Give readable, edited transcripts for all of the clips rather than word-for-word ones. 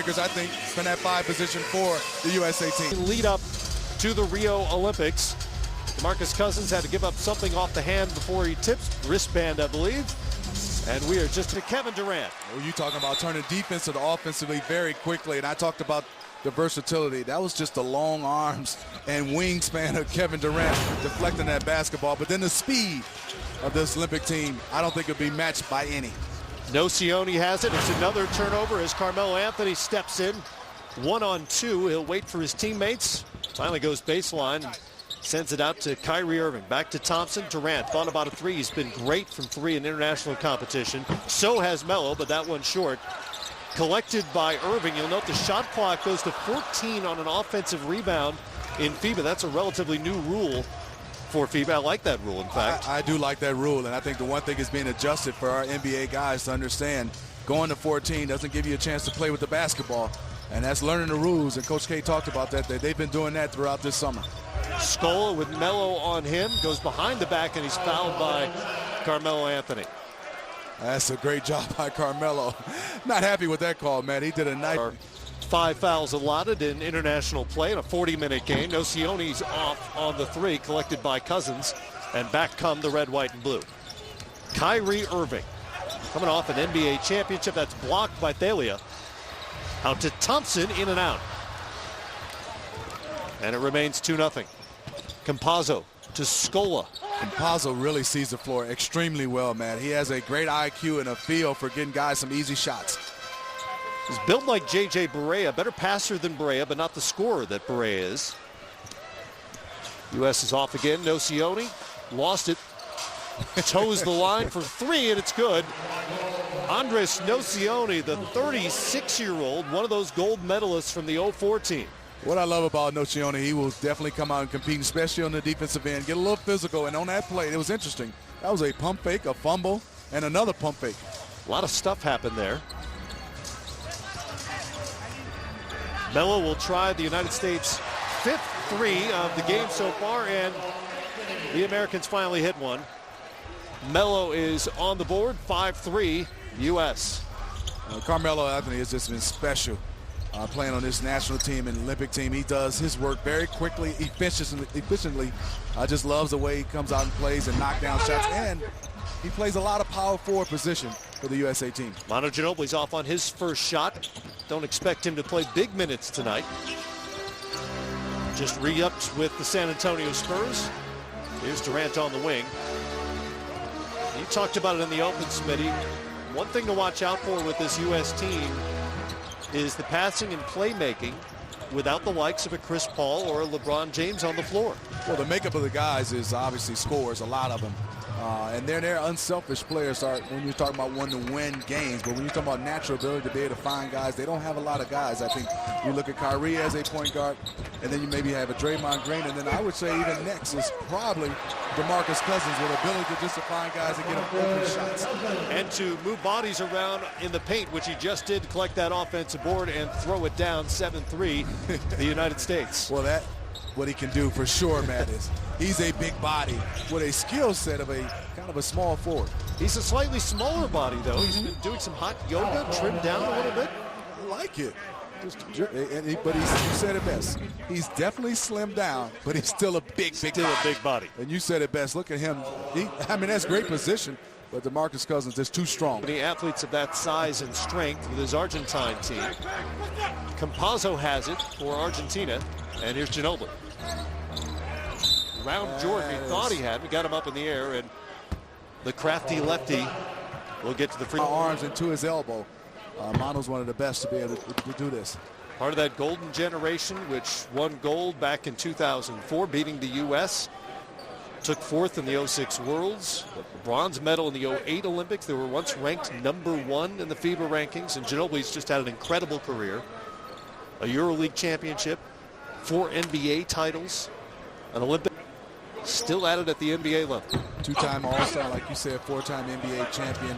playmakers, I think, from that 5 position for the USA team. Lead up to the Rio Olympics. DeMarcus Cousins had to give up something off the hand before he tips. Wristband, I believe. And we are just to Kevin Durant. Well, you talking about turning defensive to offensively very quickly, and I talked about the versatility. That was just the long arms and wingspan of Kevin Durant deflecting that basketball. But then the speed of this Olympic team, I don't think it'll be matched by any. Nocioni has it. It's another turnover as Carmelo Anthony steps in. 1-on-2. He'll wait for his teammates. Finally goes baseline. Sends it out to Kyrie Irving. Back to Thompson. Durant thought about a 3. He's been great from 3 in international competition. So has Melo, but that one short. Collected by Irving. You'll note the shot clock goes to 14 on an offensive rebound in FIBA. That's a relatively new rule for FIBA. I like that rule, in fact. I do like that rule, and I think the one thing is being adjusted for our NBA guys to understand going to 14 doesn't give you a chance to play with the basketball, and that's learning the rules, and Coach K talked about that. They've been doing that throughout this summer. Scola with Melo on him, goes behind the back, and he's fouled by Carmelo Anthony. That's a great job by Carmelo. Not happy with that call, man. He did a nice. 5 fouls allotted in international play in a 40-minute game. Nocioni's off on the 3, collected by Cousins, and back come the red, white, and blue. Kyrie Irving coming off an NBA championship. That's blocked by Thalia. Out to Thompson, in and out. And it remains 2-0. Campazzo to Scola. Campazzo really sees the floor extremely well, man. He has a great IQ and a feel for getting guys some easy shots. He's built like J.J. Barea, better passer than Barea, but not the scorer that Barea is. U.S. is off again. Nocioni lost it. Toes the line for 3, and it's good. Andres Nocioni, the 36-year-old, one of those gold medalists from the 04 team. What I love about Nocioni, he will definitely come out and compete, especially on the defensive end, get a little physical. And on that play, it was interesting. That was a pump fake, a fumble, and another pump fake. A lot of stuff happened there. Melo will try the United States' 5th 3 of the game so far, and the Americans finally hit one. Melo is on the board, 5-3, U.S. Carmelo Anthony has just been special playing on this national team and Olympic team. He does his work very quickly, efficiently. Just loves the way he comes out and plays and knock down shots, and he plays a lot of power forward position for the USA team. Manu Ginobili's off on his first shot. Don't expect him to play big minutes tonight. Just re-upped with the San Antonio Spurs. Here's Durant on the wing. You talked about it in the open, Smitty. One thing to watch out for with this U.S. team is the passing and playmaking without the likes of a Chris Paul or a LeBron James on the floor. Well, the makeup of the guys is obviously scores, a lot of them. And they're unselfish players when you're talking about one to win games. But when you're talking about natural ability to be able to find guys, they don't have a lot of guys. I think you look at Kyrie as a point guard, and then you maybe have a Draymond Green, and then I would say even next is probably DeMarcus Cousins with ability to just to find guys and get them open shots. And to move bodies around in the paint, which he just did, to collect that offensive board and throw it down 7-3, the United States. Well, that what he can do for sure, Matt, is he's a big body with a skill set of a kind of a small forward. He's a slightly smaller body, though. He's been doing some hot yoga, trimmed down a little bit. I like it. But you said it best. He's definitely slimmed down, but he's still a big body. And you said it best. Look at him. I mean, that's great position, but DeMarcus Cousins is too strong. Many athletes of that size and strength with his Argentine team. Campazzo has it for Argentina, and here's Ginobili. Round Jordan, he thought he had. We got him up in the air, and the crafty lefty will get to the free. Arms into his elbow. Manu's one of the best to be able to do this. Part of that golden generation, which won gold back in 2004, beating the U.S. Took 4th in the 06 Worlds, a bronze medal in the 08 Olympics. They were once ranked #1 in the FIBA rankings, and Ginobili's just had an incredible career. A EuroLeague championship, 4 NBA titles, an Olympic. Still at it at the NBA level. 2-time All-Star, like you said, 4-time NBA champion,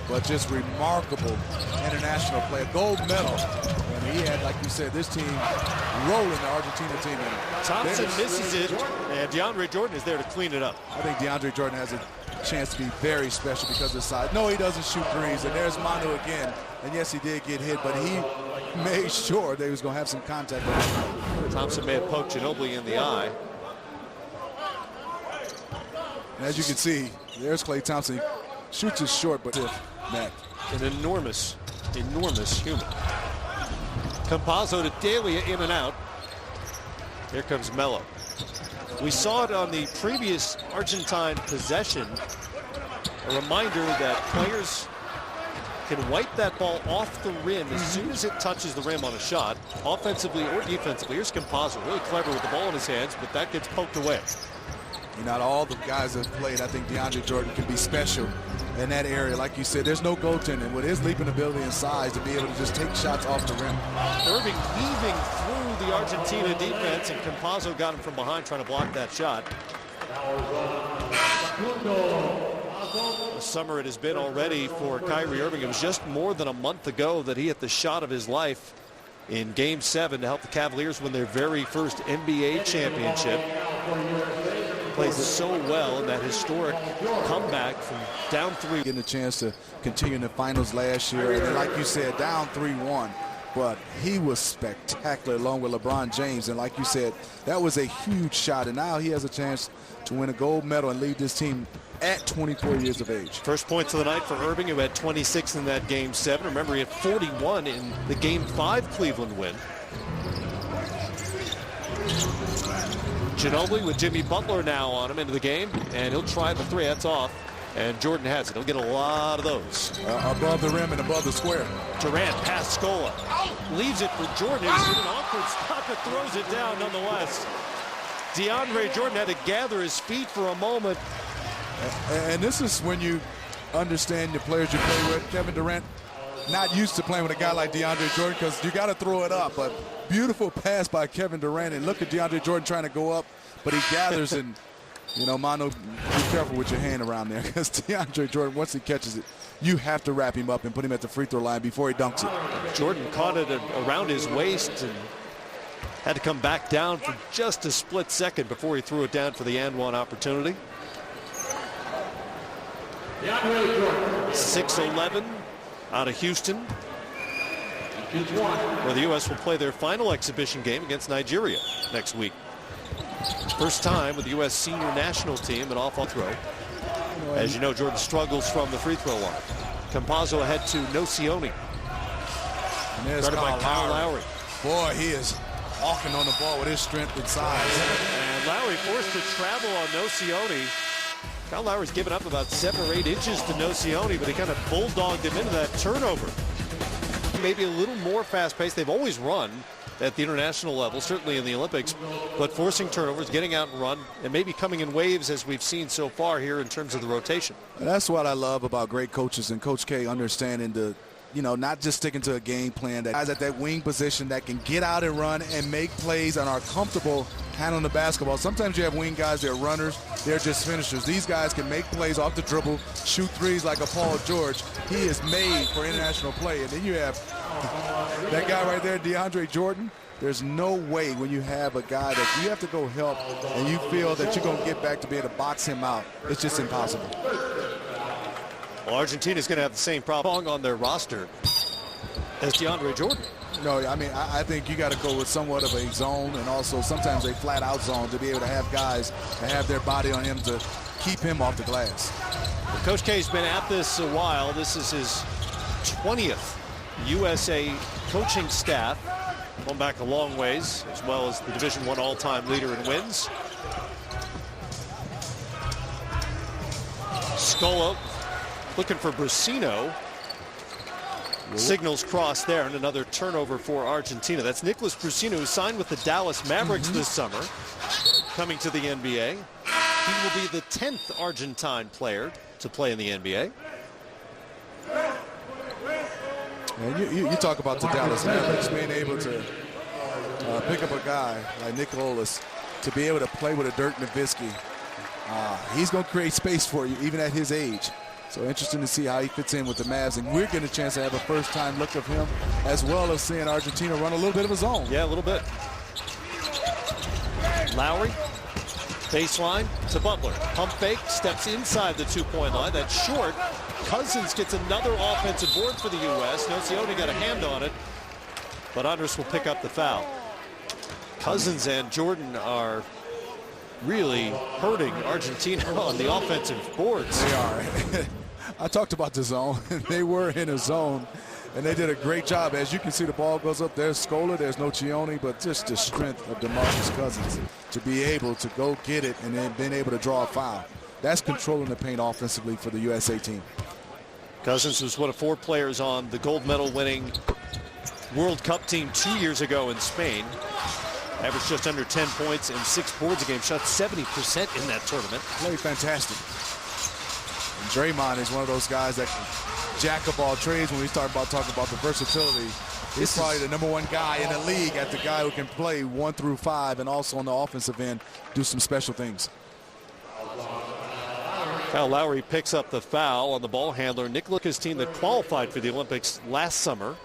but just remarkable international player. Gold medal. And he had, like you said, this team rolling the Argentina team. Thompson misses it, and DeAndre Jordan is there to clean it up. I think DeAndre Jordan has a chance to be very special because of his size. No, he doesn't shoot threes, and there's Manu again. And yes, he did get hit, but he made sure they was going to have some contact with him. Thompson may have poked Ginobili in the eye. And as you can see, there's Klay Thompson. He shoots his short, but net. An enormous human. Campazzo to Delia, in and out. Here comes Melo. We saw it on the previous Argentine possession. A reminder that players can wipe that ball off the rim as soon as it touches the rim on a shot, offensively or defensively. Here's Campazzo, really clever with the ball in his hands, but that gets poked away. Not all the guys that played, I think DeAndre Jordan can be special in that area. Like you said, there's no goaltending. With his leaping ability and size to be able to just take shots off the rim. Irving weaving through the Argentina defense, and Campazzo got him from behind trying to block that shot. The summer it has been already for Kyrie Irving. It was just more than a month ago that he hit the shot of his life in Game 7 to help the Cavaliers win their very first NBA championship. Plays so well in that historic comeback from down 3. Getting a chance to continue in the finals last year. And like you said, down 3-1. But he was spectacular along with LeBron James. And like you said, that was a huge shot. And now he has a chance to win a gold medal and lead this team at 24 years of age. First points of the night for Irving, who had 26 in that Game 7. Remember, he had 41 in the Game 5 Cleveland win. Ginobili with Jimmy Butler now on him into the game, and he'll try the 3. That's off, and Jordan has it. He'll get a lot of those. Above the rim and above the square. Durant past Scola. Leaves it for Jordan. It's an awkward stop, but throws it down nonetheless. DeAndre Jordan had to gather his feet for a moment. And this is when you understand the players you play with. Kevin Durant, not used to playing with a guy like DeAndre Jordan because you got to throw it up. But beautiful pass by Kevin Durant, and look at DeAndre Jordan trying to go up, but he gathers and, you know, Mano, be careful with your hand around there because DeAndre Jordan, once he catches it, you have to wrap him up and put him at the free throw line before he dunks it. Jordan caught it around his waist and had to come back down for just a split second before he threw it down for the and one opportunity. 6'11" out of Houston, where the U.S. will play their final exhibition game against Nigeria next week. First time with the U.S. senior national team, an off-ball throw. As you know, Jordan struggles from the free throw line. Campazzo ahead to Nocioni. And there's Kyle Lowry. Boy, he is walking on the ball with his strength and size. And Lowry forced to travel on Nocioni. Kyle Lowry's given up about 7 or 8 inches to Nocioni, but he kind of bulldogged him into that turnover. Maybe a little more fast-paced. They've always run at the international level, certainly in the Olympics, but forcing turnovers, getting out and run, and maybe coming in waves as we've seen so far here in terms of the rotation. That's what I love about great coaches and Coach K understanding the, you know, not just sticking to a game plan. That guys at that wing position that can get out and run and make plays and are comfortable handling the basketball. Sometimes you have wing guys, they're runners, they're just finishers. These guys can make plays off the dribble, shoot threes like a Paul George. He is made for international play. And then you have that guy right there, DeAndre Jordan. There's no way when you have a guy that you have to go help and you feel that you're going to get back to be able to box him out. It's just impossible. Well, Argentina's going to have the same problem on their roster as DeAndre Jordan. No, I mean, I think you got to go with somewhat of a zone and also sometimes a flat-out zone to be able to have guys that have their body on him to keep him off the glass. Well, Coach K's been at this a while. This is his 20th USA coaching staff. Going back a long ways, as well as the Division I all-time leader in wins. Scola looking for Brusino. Signals crossed there, and another turnover for Argentina. That's Nicholas Brusino, who signed with the Dallas Mavericks this summer, coming to the NBA. He will be the 10th Argentine player to play in the NBA. And you talk about the Dallas Mavericks being able to pick up a guy like Nicholas to be able to play with a Dirk Nowitzki. He's going to create space for you even at his age. So interesting to see how he fits in with the Mavs, and we're getting a chance to have a first-time look of him, as well as seeing Argentina run a little bit of a zone. Yeah, a little bit. Lowry, baseline to Butler. Pump fake, steps inside the two-point line. That's short. Cousins gets another offensive board for the U.S. Nocioni got a hand on it. but Andres will pick up the foul. Cousins and Jordan are really hurting Argentina on the offensive boards. They are. I talked about the zone. They were in a zone, and they did a great job. As you can see, the ball goes up. There's Scola, there's no Cioni, but just the strength of DeMarcus Cousins to be able to go get it and then being able to draw a foul. That's controlling the paint offensively for the USA team. Cousins was one of 4 players on the gold medal winning World Cup team 2 years ago in Spain. Averaged just under 10 points and 6 boards a game. Shot 70% in that tournament. Played fantastic. And Draymond is one of those guys that can jack up all trades when we start talking about the versatility. He's probably the #1 guy in the league at the guy who can play 1 through 5 and also on the offensive end do some special things. Kyle Lowry picks up the foul on the ball handler. Nick Lucas' team that qualified for the Olympics last summer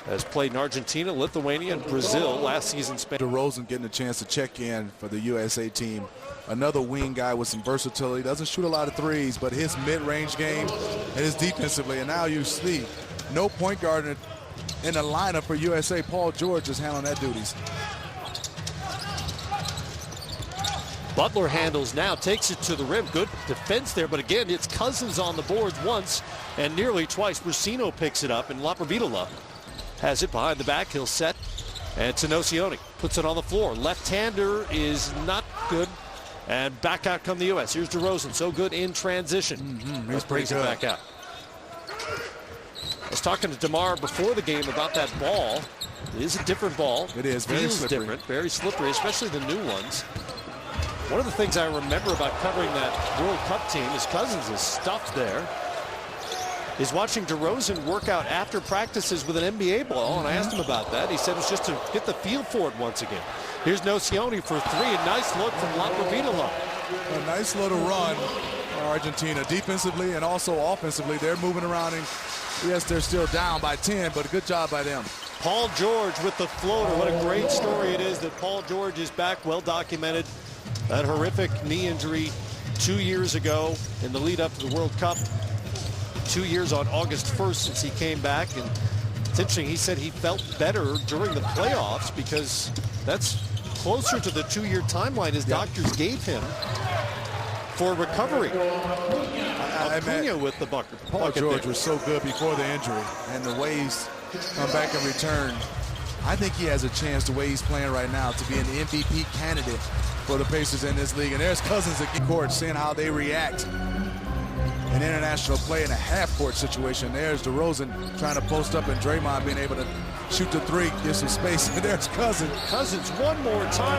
has played in Argentina, Lithuania, and Brazil. Last season spent. DeRozan getting a chance to check in for the USA team. Another wing guy with some versatility. Doesn't shoot a lot of threes, but his mid-range game and his defensively. And now you see no point guard in the lineup for USA. Paul George is handling that duties. Butler handles now, takes it to the rim. Good defense there, but again, it's Cousins on the boards once and nearly twice. Brusino picks it up, and Laprovitola has it behind the back. He'll set, and Nocioni puts it on the floor. Left-hander is not good, and back out come the U.S. Here's DeRozan, so good in transition. He's pretty good. Back out. I was talking to DeMar before the game about that ball. It is a different ball. It is very Feels slippery. different, very slippery, especially the new ones. One of the things I remember about covering that World Cup team is Cousins is stuffed there. Is watching DeRozan work out after practices with an NBA ball, and I asked him about that. He said it's just to get the feel for it once again. Here's Nocioni for 3. A nice look from Laprovitola. A nice little run for Argentina defensively and also offensively. They're moving around, and yes, they're still down by 10, but a good job by them. Paul George with the floater. What a great story it is that Paul George is back, well documented. That horrific knee injury 2 years ago in the lead up to the World Cup. 2 years on August 1st since he came back, and it's interesting, he said he felt better during the playoffs because that's closer to the 2-year timeline his doctors gave him for recovery. Acuna with the bucket. Paul George was so good before the injury, and the way he's come back and return, I think he has a chance the way he's playing right now to be an MVP candidate for the Pacers in this league. And there's Cousins at the court, seeing how they react in international play in a half-court situation. There's DeRozan trying to post up, and Draymond being able to shoot the 3, get some space. And there's Cousins. Cousins one more time.